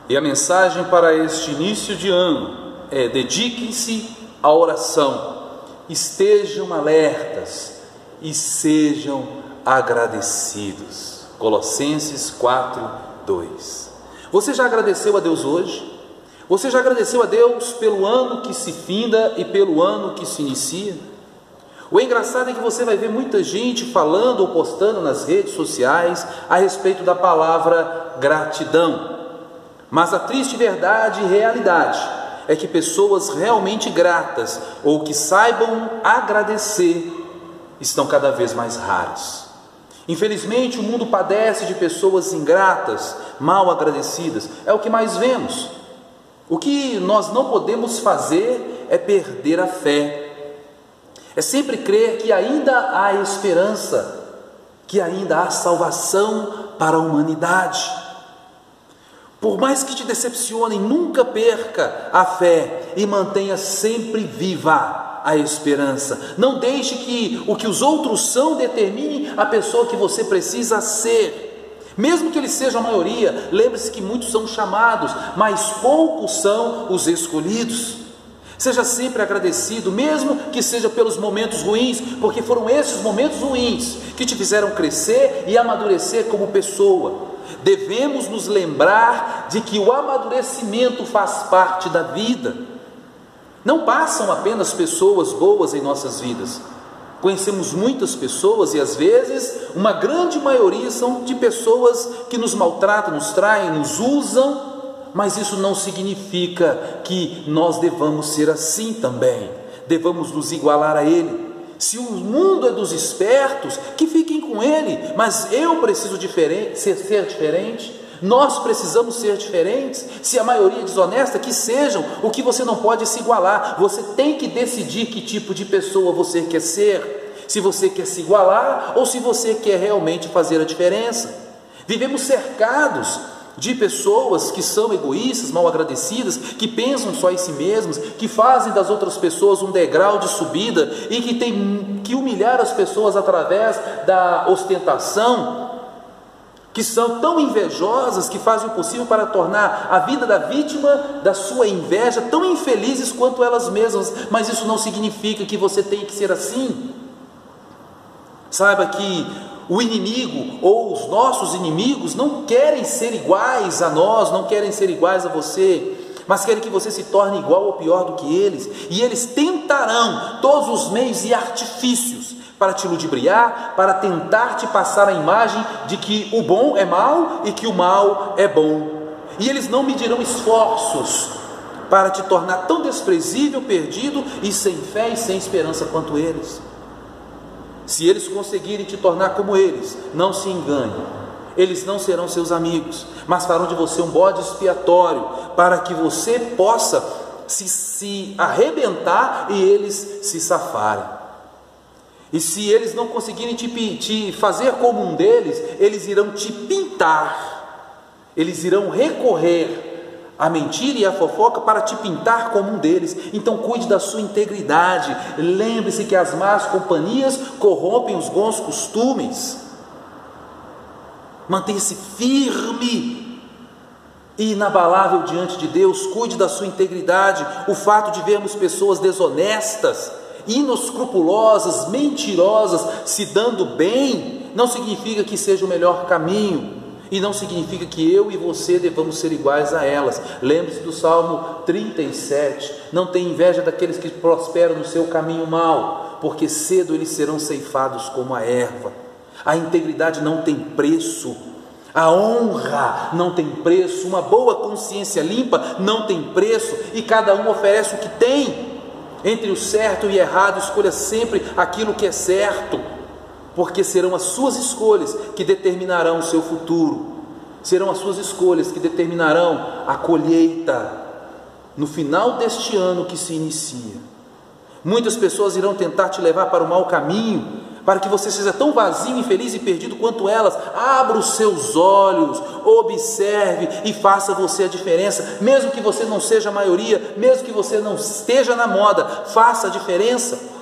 E a mensagem para este início de ano é: dediquem-se à oração, estejam alertas e sejam agradecidos. Colossenses 4:2. Você já agradeceu a Deus hoje? Você já agradeceu a Deus pelo ano que se finda e pelo ano que se inicia? O engraçado é que você vai ver muita gente falando ou postando nas redes sociais a respeito da palavra gratidão. Mas a triste verdade e realidade é que pessoas realmente gratas ou que saibam agradecer estão cada vez mais raras. Infelizmente, o mundo padece de pessoas ingratas, mal agradecidas. É o que mais vemos. O que nós não podemos fazer é perder a fé. É sempre crer que ainda há esperança, que ainda há salvação para a humanidade. Por mais que te decepcionem, nunca perca a fé e mantenha sempre viva a esperança. Não deixe que o que os outros são determine a pessoa que você precisa ser. Mesmo que eles sejam a maioria, lembre-se que muitos são chamados, mas poucos são os escolhidos. Seja sempre agradecido, mesmo que seja pelos momentos ruins, porque foram esses momentos ruins que te fizeram crescer e amadurecer como pessoa. Devemos nos lembrar de que o amadurecimento faz parte da vida. Não passam apenas pessoas boas em nossas vidas. Conhecemos muitas pessoas e às vezes uma grande maioria são de pessoas que nos maltratam, nos traem, nos usam, mas isso não significa que nós devamos ser assim também. Devamos nos igualar a ele. Se o mundo é dos espertos, que fiquem com ele, mas eu preciso ser diferente. Nós precisamos ser diferentes. Se a maioria é desonesta, que sejam. O que você não pode é se igualar. Você tem que decidir que tipo de pessoa você quer ser. Se você quer se igualar ou se você quer realmente fazer a diferença. Vivemos cercados de pessoas que são egoístas, mal agradecidas, que pensam só em si mesmas, que fazem das outras pessoas um degrau de subida e que tem que humilhar as pessoas através da ostentação, que são tão invejosas que fazem o possível para tornar a vida da vítima da sua inveja tão infelizes quanto elas mesmas. Mas isso não significa que você tem que ser assim. Saiba que o inimigo ou os nossos inimigos não querem ser iguais a nós, não querem ser iguais a você, mas querem que você se torne igual ou pior do que eles, e eles tentarão todos os meios e artifícios para te ludibriar, para tentar te passar a imagem de que o bom é mal e que o mal é bom, e eles não medirão esforços para te tornar tão desprezível, perdido e sem fé e sem esperança quanto eles. Se eles conseguirem te tornar como eles, não se engane, eles não serão seus amigos, mas farão de você um bode expiatório, para que você possa se arrebentar e eles se safarem. E se eles não conseguirem te fazer como um deles, eles irão te pintar, eles irão recorrer a mentira e a fofoca para te pintar como um deles. Então cuide da sua integridade. Lembre-se que as más companhias corrompem os bons costumes. Mantenha-se firme e inabalável diante de Deus. Cuide da sua integridade. O fato de vermos pessoas desonestas, inescrupulosas, mentirosas, se dando bem, não significa que seja o melhor caminho. E não significa que eu e você devamos ser iguais a elas. Lembre-se do Salmo 37. Não tenha inveja daqueles que prosperam no seu caminho mau, porque cedo eles serão ceifados como a erva. A integridade não tem preço. A honra não tem preço. Uma boa consciência limpa não tem preço. E cada um oferece o que tem. Entre o certo e errado, escolha sempre aquilo que é certo, porque serão as suas escolhas que determinarão o seu futuro. Serão as suas escolhas que determinarão a colheita no final deste ano que se inicia. Muitas pessoas irão tentar te levar para o mau caminho, para que você seja tão vazio, infeliz e perdido quanto elas. Abra os seus olhos, observe e faça você a diferença. Mesmo que você não seja a maioria, mesmo que você não esteja na moda, faça a diferença.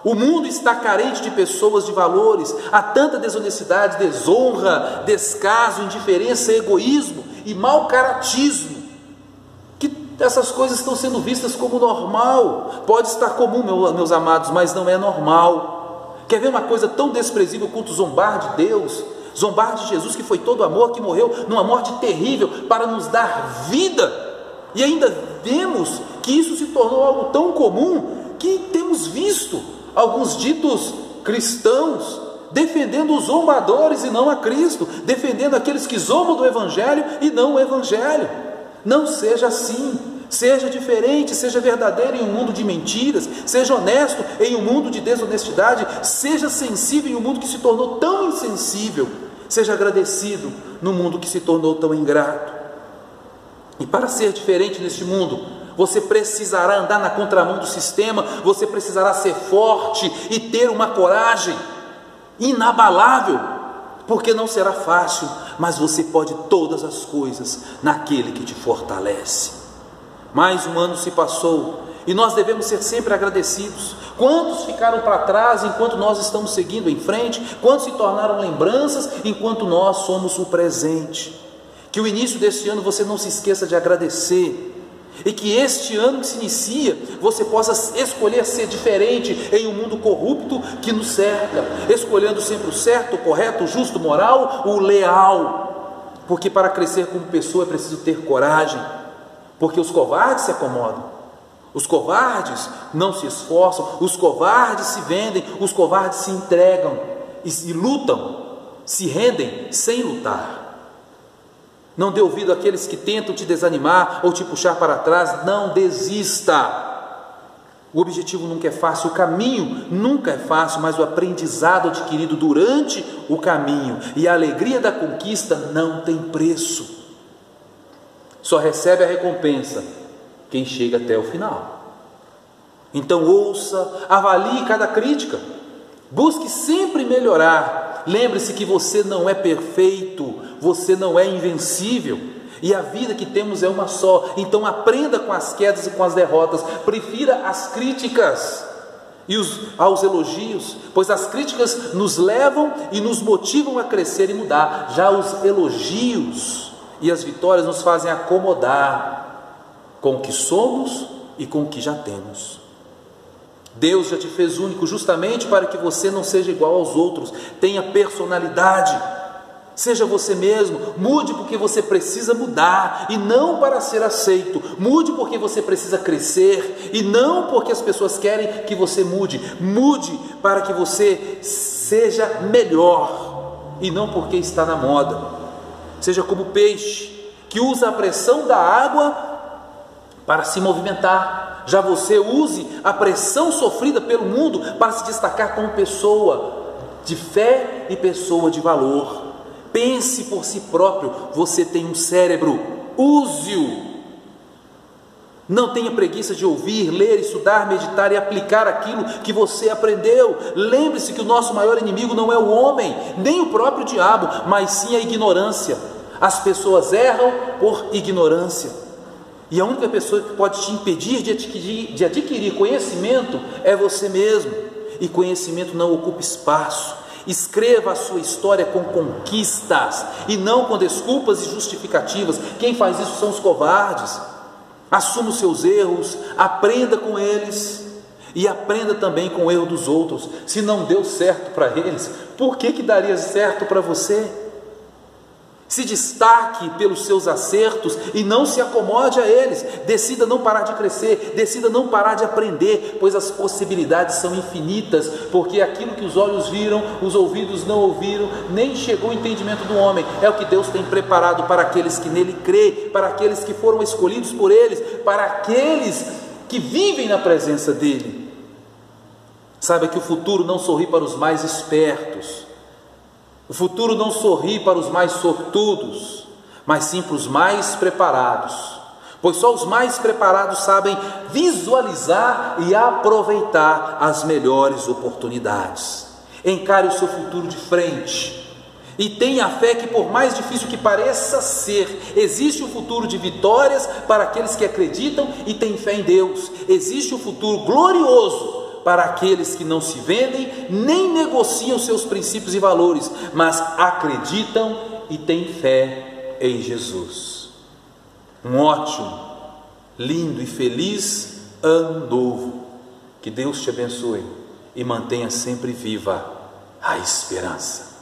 O mundo está carente de pessoas de valores. Há tanta desonestidade, desonra, descaso, indiferença, egoísmo e mau caratismo. essas coisas estão sendo vistas como normal. Pode estar comum, meus amados, mas não é normal. Quer ver uma coisa tão desprezível quanto zombar de Deus? Zombar de Jesus, que foi todo amor, que morreu numa morte terrível para nos dar vida. E ainda vemos que isso se tornou algo tão comum que temos visto alguns ditos cristãos defendendo os zombadores e não a Cristo, defendendo aqueles que zombam do Evangelho e não o Evangelho. Não seja assim. Seja diferente, seja verdadeiro em um mundo de mentiras, seja honesto em um mundo de desonestidade, seja sensível em um mundo que se tornou tão insensível, seja agradecido no mundo que se tornou tão ingrato. E para ser diferente neste mundo, você precisará andar na contramão do sistema, você precisará ser forte e ter uma coragem inabalável, porque não será fácil, mas você pode todas as coisas naquele que te fortalece. Mais um ano se passou e nós devemos ser sempre agradecidos. Quantos ficaram para trás enquanto nós estamos seguindo em frente? Quantos se tornaram lembranças enquanto nós somos o presente? Que o início deste ano você não se esqueça de agradecer, e que este ano que se inicia você possa escolher ser diferente em um mundo corrupto que nos cerca, escolhendo sempre o certo, o correto, o justo, o moral, o leal. Porque para crescer como pessoa é preciso ter coragem, porque os covardes se acomodam, os covardes não se esforçam, os covardes se vendem, os covardes se entregam e lutam, se rendem sem lutar. Não dê ouvido àqueles que tentam te desanimar ou te puxar para trás. Não desista. O objetivo nunca é fácil, o caminho nunca é fácil, mas o aprendizado adquirido durante o caminho e a alegria da conquista não tem preço. Só recebe a recompensa quem chega até o final. Então ouça, avalie cada crítica, busque sempre melhorar. Lembre-se que você não é perfeito, você não é invencível, e a vida que temos é uma só. Então aprenda com as quedas e com as derrotas, prefira as críticas aos elogios, pois as críticas nos levam e nos motivam a crescer e mudar. Já os elogios e as vitórias nos fazem acomodar com o que somos e com o que já temos. Deus já te fez único justamente para que você não seja igual aos outros. Tenha personalidade, seja você mesmo. Mude porque você precisa mudar e não para ser aceito. Mude porque você precisa crescer e não porque as pessoas querem que você mude. Mude para que você seja melhor e não porque está na moda. Seja como o peixe que usa a pressão da água para se movimentar. Já você use a pressão sofrida pelo mundo para se destacar como pessoa de fé e pessoa de valor. Pense por si próprio. Você tem um cérebro, use-o. Não tenha preguiça de ouvir, ler, estudar, meditar e aplicar aquilo que você aprendeu. Lembre-se que o nosso maior inimigo não é o homem, nem o próprio diabo, mas sim a ignorância. As pessoas erram por ignorância. E a única pessoa que pode te impedir de adquirir conhecimento é você mesmo. E conhecimento não ocupa espaço. Escreva a sua história com conquistas e não com desculpas e justificativas. Quem faz isso são os covardes. Assuma os seus erros, aprenda com eles e aprenda também com o erro dos outros. Se não deu certo para eles, por que daria certo para você? Se destaque pelos seus acertos e não se acomode a eles. Decida não parar de crescer, decida não parar de aprender, pois as possibilidades são infinitas, porque aquilo que os olhos viram, os ouvidos não ouviram, nem chegou ao entendimento do homem, é o que Deus tem preparado para aqueles que nele crêem, para aqueles que foram escolhidos por eles, para aqueles que vivem na presença dele. Saiba que o futuro não sorri para os mais espertos, o futuro não sorri para os mais sortudos, mas sim para os mais preparados, pois só os mais preparados sabem visualizar e aproveitar as melhores oportunidades. Encare o seu futuro de frente e tenha fé que, por mais difícil que pareça ser, existe um futuro de vitórias para aqueles que acreditam e têm fé em Deus. Existe um futuro glorioso para aqueles que não se vendem, nem negociam seus princípios e valores, mas acreditam e têm fé em Jesus. Um ótimo lindo e feliz Ano Novo. Que Deus te abençoe e mantenha sempre viva a esperança.